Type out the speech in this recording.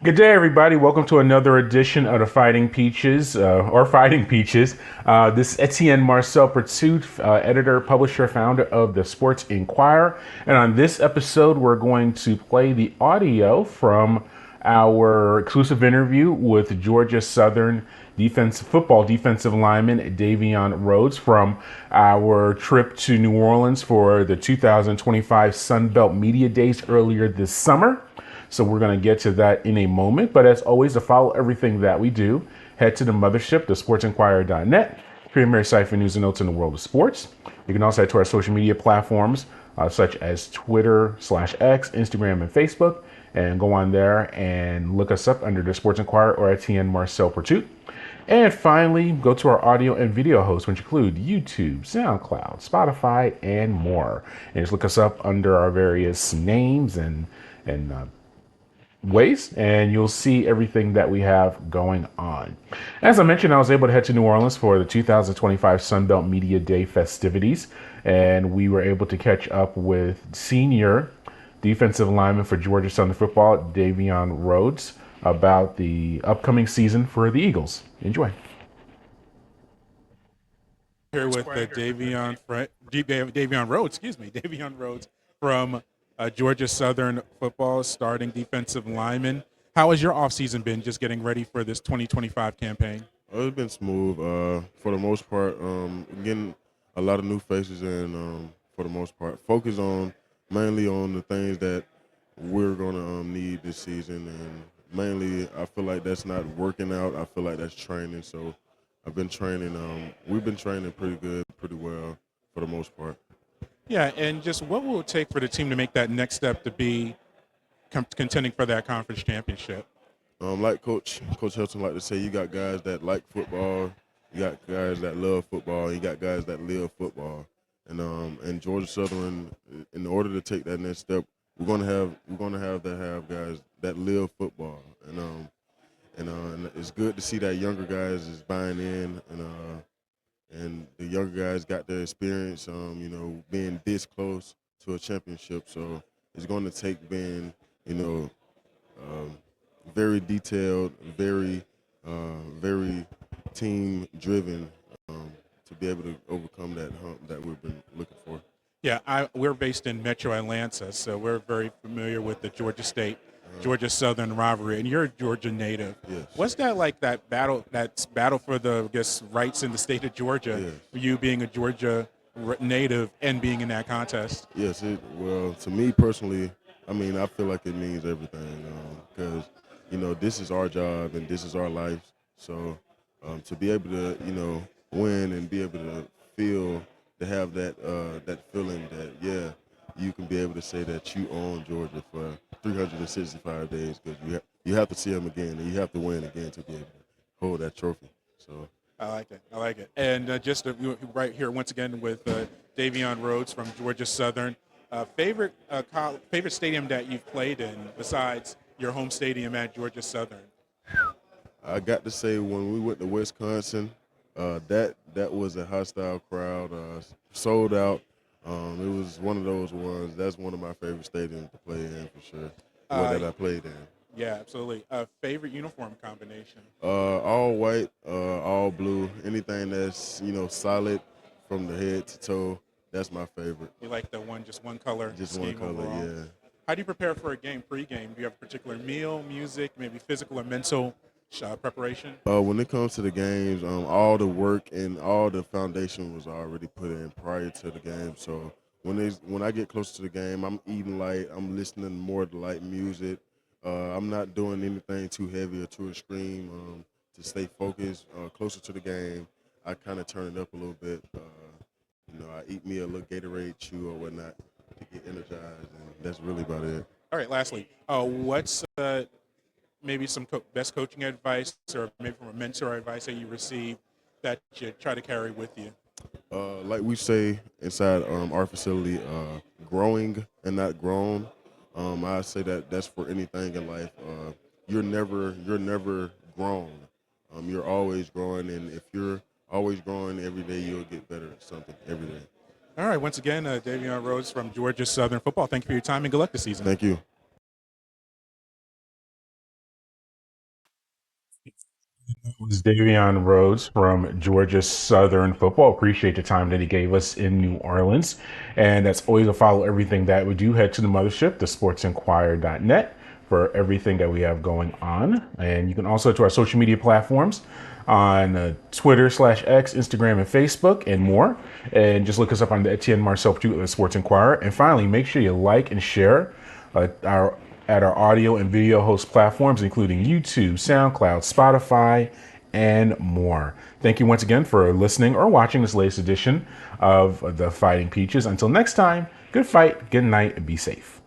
Good day, everybody. Welcome to another edition of the Fighting Peaches, or Fighting Peaches. This is Etienne Marcel Pursuit, editor, publisher, founder of the Sports Inquirer. And on this episode, we're going to play the audio from our exclusive interview with Georgia Southern football defensive lineman Davion Rhodes from our trip to New Orleans for the 2025 Sun Belt Media Days earlier this summer. So we're going to get to that in a moment. But as always, to follow everything that we do, head to the mothership, thesportsinquirer.net, premier site for news and notes in the world of sports. You can also head to our social media platforms, such as Twitter/X, Instagram, and Facebook, and go on there and look us up under the Sports Inquirer or Etienne Marcel Pursuit. And finally, go to our audio and video hosts, which include YouTube, SoundCloud, Spotify, and more. And just look us up under our various names and ways, and you'll see everything that we have going on. As I mentioned, I was able to head to New Orleans for the 2025 Sun Belt Media Day festivities, and we were able to catch up with senior defensive lineman for Georgia Southern football, Davion Rhodes, about the upcoming season for the Eagles. Enjoy. Here with Davion Rhodes, Davion Rhodes from Georgia Southern football, starting defensive lineman. How has your offseason been, just getting ready for this 2025 campaign? It's been smooth for the most part. Getting a lot of new faces and for the most part, focus on mainly on the things that we're gonna need this season, and mainly I feel like that's not working out. I feel like that's training. So I've been training. We've been training pretty good, pretty well for the most part. Yeah, and just what will it take for the team to make that next step to be contending for that conference championship? Like Coach Hilton like to say, you got guys that like football, you got guys that love football, you got guys that live football, and Georgia Southern, in order to take that next step, we're gonna have guys that live football, and it's good to see that younger guys is buying in, and the younger guys got the experience, being this close to a championship. So it's going to take being, you know, um, very detailed, very team driven, to be able to overcome that hump that we've been looking for. Yeah, we're based in Metro Atlanta, so we're very familiar with the Georgia State, Georgia Southern rivalry, and you're a Georgia native. Yes. What's that like? That battle for the rights in the state of Georgia, Yes. for you being a Georgia native and being in that contest? Yes. Well, to me personally, I mean, I feel like it means everything because this is our job and this is our life. So to be able to win and be able to feel to have that feeling that you can be able to say that you own Georgia for 365 days, because you have to see them again and you have to win again to be able to hold that trophy. So I like it. I like it. And right here once again with Davion Rhodes from Georgia Southern. Favorite stadium that you've played in besides your home stadium at Georgia Southern? I got to say, when we went to Wisconsin, that was a hostile crowd, sold out. It was one of those ones. That's one of my favorite stadiums to play in for sure. That I played in. Yeah, absolutely. Favorite uniform combination? All white, all blue. Anything that's solid from the head to toe. That's my favorite. You like just one color Just one scheme color, overall? yeah. How do you prepare for a game, pregame? Do you have a particular meal, music, maybe physical or mental preparation? When it comes to the games, all the work and all the foundation was already put in prior to the game. So when I get close to the game, I'm eating light. I'm listening more to light music. I'm not doing anything too heavy or too extreme to stay focused. Closer to the game, I kind of turn it up a little bit. I eat me a little Gatorade, chew or whatnot to get energized, and that's really about it. All right, lastly, what's maybe some best coaching advice or maybe from a mentor advice that you received that you try to carry with you? Like we say inside our facility, growing and not grown. I say that's for anything in life. You're never grown. You're always growing, and if you're always growing every day, you'll get better at something every day. All right, once again, Davion Rhodes from Georgia Southern football. Thank you for your time and good luck this season. Thank you. Was Davion Rhodes from Georgia Southern Football. Appreciate the time that he gave us in New Orleans. And as always, to follow everything that we do, head to the mothership, thesportsinquirer.net, for everything that we have going on. And you can also to our social media platforms on Twitter/X, Instagram, and Facebook, and more. And just look us up on the Etienne Marcel Pursuit of the Sports Inquirer. And finally, make sure you like and share our audio and video host platforms, including YouTube, SoundCloud, Spotify, and more. Thank you once again for listening or watching this latest edition of the Fighting Peaches. Until next time, good fight, good night, and be safe.